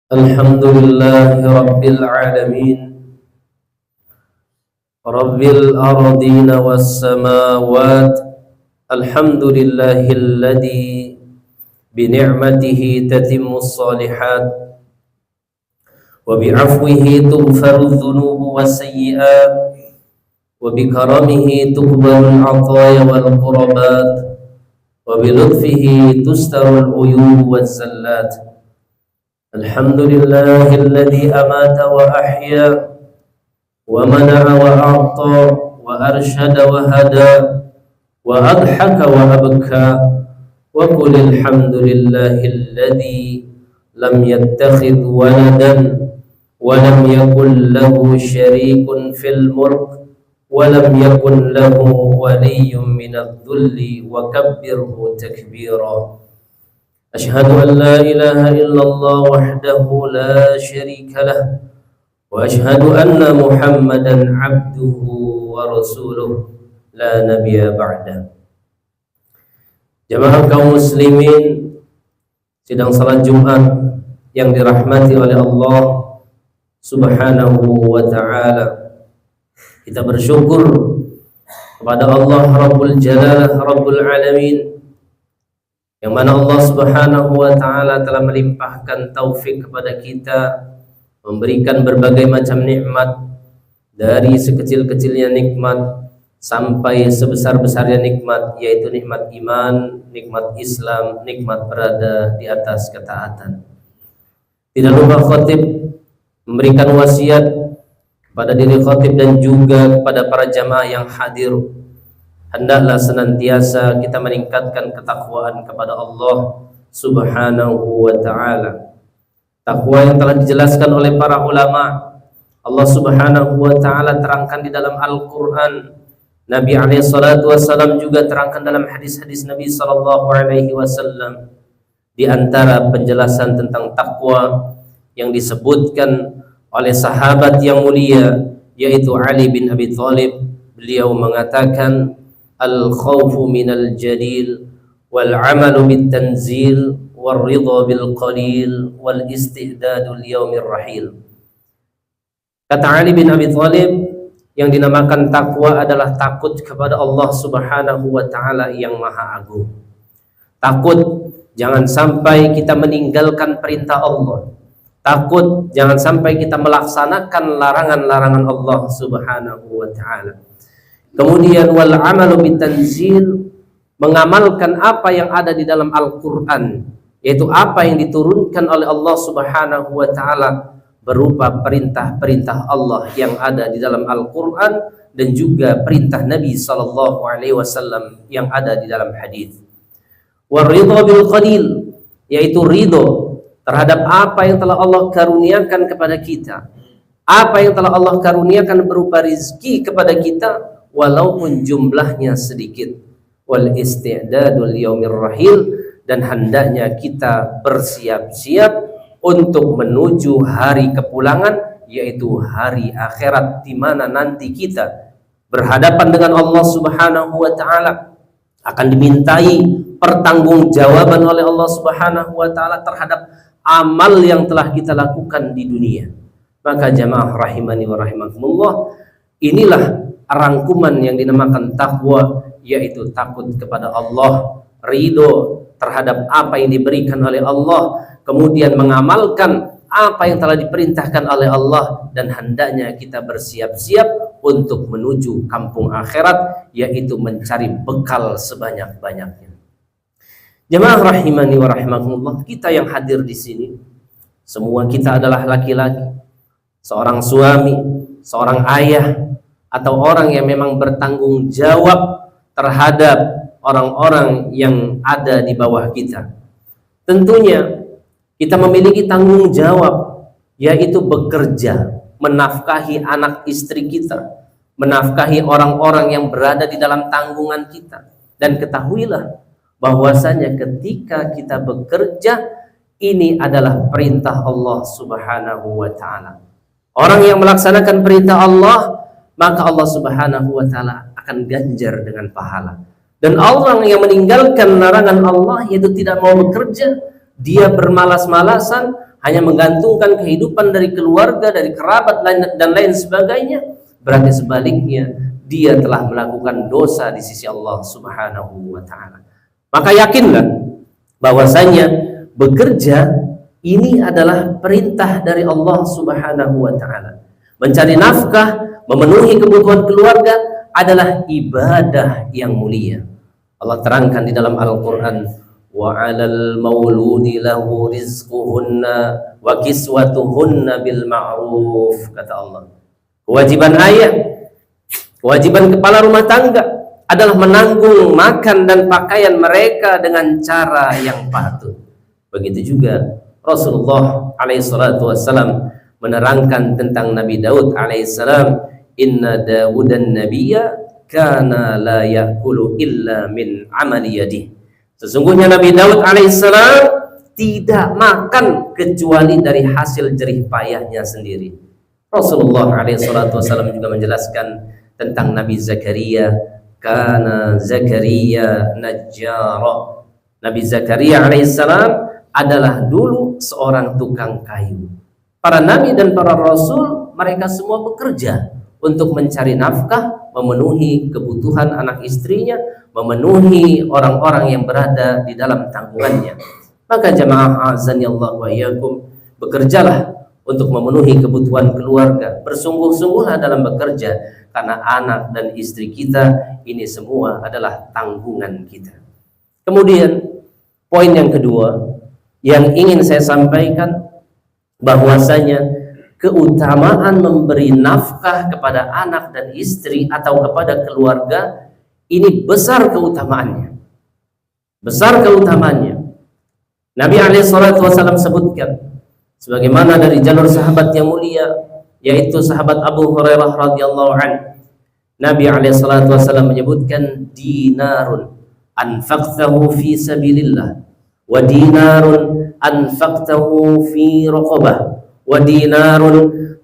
Alhamdulillah Rabbil Alamin, Rabbil Ardina was Samawat. Alhamdulillahilladzi bini'matihi tatimmus salihat wa bi'afwihi tughfaru dhunubu was sayyi'at wa bikaramihi tuqbalul 'ataya wal qurabat wa bilutfihi tustarul uyub was zallat. Alhamdulillahilladzi amata wa ahya wa mana'a wa a'ta wa arsyada wa hada wa adhaka wa abka wa qul alhamdulillahilladzi lam yattakhidh waladan wa lam yakul lahu syarikun fil mulk wa lam yakun lahu waliyyun minadh-dhulli wa kabbirhu takbira. Ashhadu an la ilaha illallah wahdahu la syarika lah wa ashhadu anna Muhammadan abduhu wa rasuluh la nabiyya ba'da. Jamaah kaum muslimin sidang salat Jumat yang dirahmati oleh Allah Subhanahu wa ta'ala, kita bersyukur kepada Allah Rabbul Jalalah Rabbul Alamin, yang mana Allah Subhanahu wa ta'ala telah melimpahkan taufik kepada kita, memberikan berbagai macam nikmat, dari sekecil-kecilnya nikmat sampai sebesar-besarnya nikmat, yaitu nikmat iman, nikmat Islam, nikmat berada di atas ketaatan. Tidak lupa khatib memberikan wasiat kepada diri khatib dan juga kepada para jamaah yang hadir, hendaklah senantiasa kita meningkatkan ketakwaan kepada Allah Subhanahu wa ta'ala. Takwa yang telah dijelaskan oleh para ulama, Allah Subhanahu wa ta'ala terangkan di dalam Al-Quran, Nabi SAW juga terangkan dalam hadis-hadis Nabi SAW. Di antara penjelasan tentang takwa yang disebutkan oleh sahabat yang mulia, yaitu Ali bin Abi Thalib, beliau mengatakan, al-khawfu minal jalil wal amalu bit tanzil wal ridha bil qalil wal istidadu li yaumir rahil. Kata Ali bin Abi Thalib, yang dinamakan takwa adalah takut kepada Allah Subhanahu wa ta'ala yang maha agung. Takut jangan sampai kita meninggalkan perintah Allah, takut jangan sampai kita melaksanakan larangan-larangan Allah Subhanahu wa ta'ala. Kemudian wal amalu bitanzil, mengamalkan apa yang ada di dalam Al-Quran, yaitu apa yang diturunkan oleh Allah Subhanahu wa ta'ala berupa perintah-perintah Allah yang ada di dalam Al-Quran dan juga perintah Nabi SAW yang ada di dalam hadis. Waridha bil qalil, yaitu ridho terhadap apa yang telah Allah karuniakan kepada kita, apa yang telah Allah karuniakan berupa rizki kepada kita, walaupun jumlahnya sedikit. Wal istidadul yaumir rahil, dan hendaknya kita bersiap-siap untuk menuju hari kepulangan, yaitu hari akhirat, di mana nanti kita berhadapan dengan Allah Subhanahu wa ta'ala, akan dimintai pertanggungjawaban oleh Allah Subhanahu wa ta'ala terhadap amal yang telah kita lakukan di dunia. Maka jamaah rahimani wa rahimakumullah, inilah rangkuman yang dinamakan takwa, yaitu takut kepada Allah, ridho terhadap apa yang diberikan oleh Allah, kemudian mengamalkan apa yang telah diperintahkan oleh Allah, dan hendaknya kita bersiap-siap untuk menuju kampung akhirat, yaitu mencari bekal sebanyak-banyaknya. Jemaah rahimani wa rahimakumullah, kita yang hadir di sini, semua kita adalah laki-laki, seorang suami, seorang ayah, atau orang yang memang bertanggung jawab terhadap orang-orang yang ada di bawah kita. Tentunya kita memiliki tanggung jawab yaitu bekerja, menafkahi anak istri kita, menafkahi orang-orang yang berada di dalam tanggungan kita. Dan ketahuilah bahwasanya ketika kita bekerja, ini adalah perintah Allah Subhanahu wa ta'ala. Orang yang melaksanakan perintah Allah, maka Allah Subhanahu wa ta'ala akan ganjar dengan pahala. Dan orang yang meninggalkan larangan Allah, yaitu tidak mau bekerja, dia bermalas-malasan, hanya menggantungkan kehidupan dari keluarga, dari kerabat dan lain sebagainya, berarti sebaliknya dia telah melakukan dosa di sisi Allah Subhanahu wa ta'ala. Maka yakinlah bahwasanya bekerja ini adalah perintah dari Allah Subhanahu wa ta'ala. Mencari nafkah, memenuhi kebutuhan keluarga adalah ibadah yang mulia. Allah terangkan di dalam Al-Quran, wa 'alal mauludi lahu rizquhunna wa kiswatuhunna bil ma'ruf, kata Allah. Kewajiban ayah, kewajiban kepala rumah tangga adalah menanggung makan dan pakaian mereka dengan cara yang patut. Begitu juga Rasulullah alaihissalatu wassalam menerangkan tentang Nabi Daud alaihissalam, inna Dawudan nabiyya kana la yakulu illa min amali yadih. Sesungguhnya Nabi Daud alaihissalam tidak makan kecuali dari hasil jerih payahnya sendiri. Rasulullah alaihissalatu wassalam juga menjelaskan tentang Nabi Zakaria, kana Zakaria najjara. Nabi Zakaria alaihissalam adalah dulu seorang tukang kayu. Para nabi dan para rasul, mereka semua bekerja untuk mencari nafkah, memenuhi kebutuhan anak istrinya, memenuhi orang-orang yang berada di dalam tanggungannya. Maka jamaah azani Allah wa iyyakum, bekerjalah untuk memenuhi kebutuhan keluarga. Bersungguh-sungguhlah dalam bekerja, karena anak dan istri kita ini semua adalah tanggungan kita. Kemudian poin yang kedua yang ingin saya sampaikan, bahwasanya keutamaan memberi nafkah kepada anak dan istri atau kepada keluarga ini besar keutamaannya. Besar keutamaannya. Nabi SAW sebutkan, sebagaimana dari jalur sahabat yang mulia, yaitu sahabat Abu Hurairah radhiyallahu anhu, Nabi SAW menyebutkan, dinarun anfaqtahu fi sabilillah, wa dinarun anfaqtahu fi raqabah, wa dinarun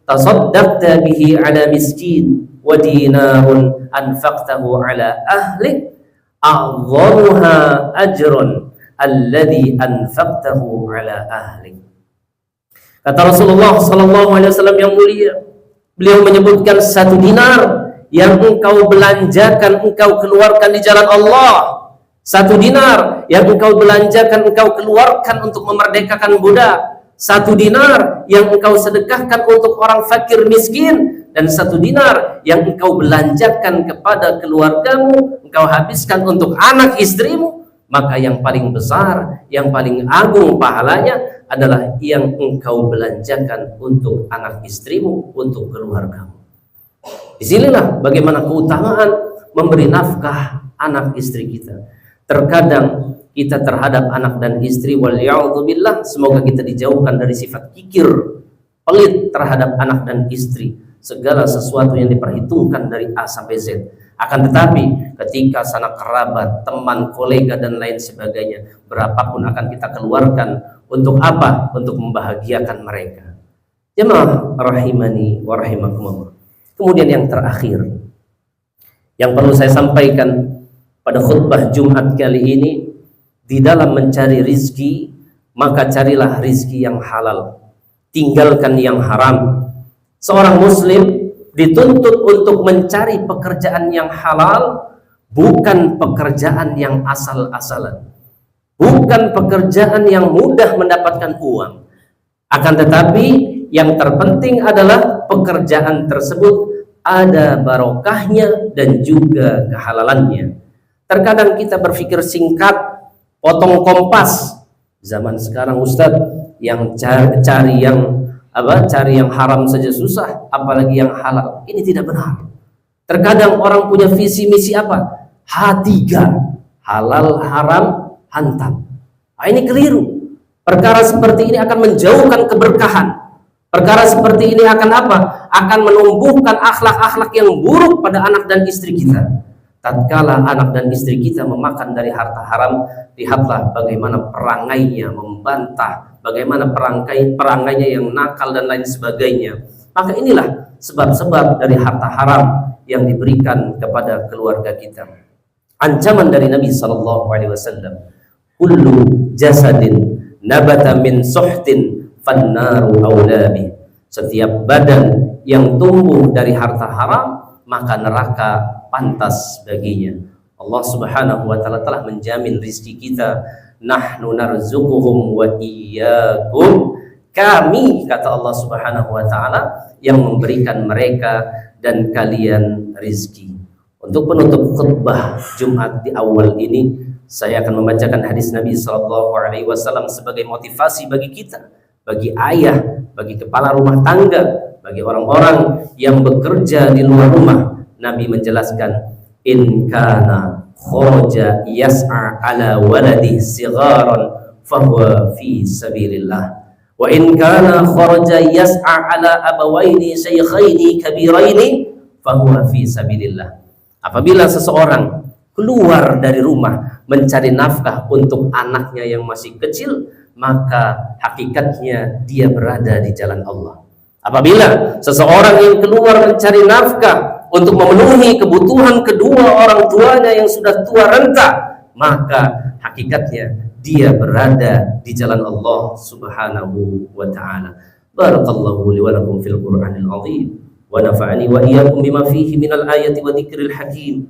tasaddaqta bihi ala miskin, wa dinarun anfaqtahu ala ahlik, a'dhamuha ajran alladhi anfaqtahu ala ahlik. Kata Rasulullah sallallahu alaihi wasallam yang mulia, beliau menyebutkan 1 dinar yang engkau belanjakan, engkau keluarkan di jalan Allah, 1 dinar yang engkau belanjakan, engkau keluarkan untuk memerdekakan budak, 1 dinar yang engkau sedekahkan untuk orang fakir miskin, dan 1 dinar yang engkau belanjakan kepada keluargamu, engkau habiskan untuk anak istrimu, maka yang paling besar, yang paling agung pahalanya adalah yang engkau belanjakan untuk anak istrimu, untuk keluargamu. Disinilah bagaimana keutamaan memberi nafkah anak istri kita. Terkadang kita terhadap anak dan istri, waliya'udzubillah, semoga kita dijauhkan dari sifat kikir, pelit terhadap anak dan istri. Segala sesuatu yang diperhitungkan dari A sampai Z. Akan tetapi ketika sanak kerabat, teman, kolega dan lain sebagainya, berapapun akan kita keluarkan. Untuk apa? Untuk membahagiakan mereka. Jemaah rahimani wa rahimakumullah. Kemudian yang terakhir yang perlu saya sampaikan pada khutbah Jumat kali ini, di dalam mencari rizki, maka carilah rizki yang halal, tinggalkan yang haram. Seorang muslim dituntut untuk mencari pekerjaan yang halal, bukan pekerjaan yang asal-asalan, bukan pekerjaan yang mudah mendapatkan uang. Akan tetapi yang terpenting adalah pekerjaan tersebut ada barokahnya dan juga kehalalannya. Terkadang kita berpikir singkat, potong kompas. Zaman sekarang Ustadz, yang cari yang haram saja susah, apalagi yang halal. Ini tidak benar. Terkadang orang punya visi misi apa? H3, halal haram hantam. Ini keliru. Perkara seperti ini akan menjauhkan keberkahan. Perkara seperti ini akan apa? Akan menumbuhkan akhlak-akhlak yang buruk pada anak dan istri kita. Tatkala anak dan istri kita memakan dari harta haram, lihatlah bagaimana perangainya membantah, bagaimana perangainya yang nakal dan lain sebagainya. Maka inilah sebab-sebab dari harta haram yang diberikan kepada keluarga kita. Ancaman dari Nabi SAW, kullu jasadin nabata min suhtin fannaru aulabi. Setiap badan yang tumbuh dari harta haram, maka neraka pantas baginya. Allah Subhanahu wa taala telah menjamin rizki kita. Nahnu narzuquhum wa iyyakum. Kami, kata Allah Subhanahu wa taala, yang memberikan mereka dan kalian rizki. Untuk penutup khutbah Jumat di awal ini, saya akan membacakan hadis Nabi SAW sebagai motivasi bagi kita, bagi ayah, bagi kepala rumah tangga, bagi orang-orang yang bekerja di luar rumah. Nabi menjelaskan, in kana kharaja yas'a ala waladi sigharan fahuwa fi sabilillah, wa in kana kharaja yas'a ala abawaini shaykhaini kabiraini fahuwa fi sabilillah. Apabila seseorang keluar dari rumah mencari nafkah untuk anaknya yang masih kecil, maka hakikatnya dia berada di jalan Allah. Apabila seseorang yang keluar mencari nafkah untuk memenuhi kebutuhan kedua orang tuanya yang sudah tua renta, maka hakikatnya dia berada di jalan Allah Subhanahu wa ta'ala. Barakallahu li wa lakum fil Qur'anil azim wa nafa'ani wa iyyakum bima fihi minal ayati wa dzikril hakim.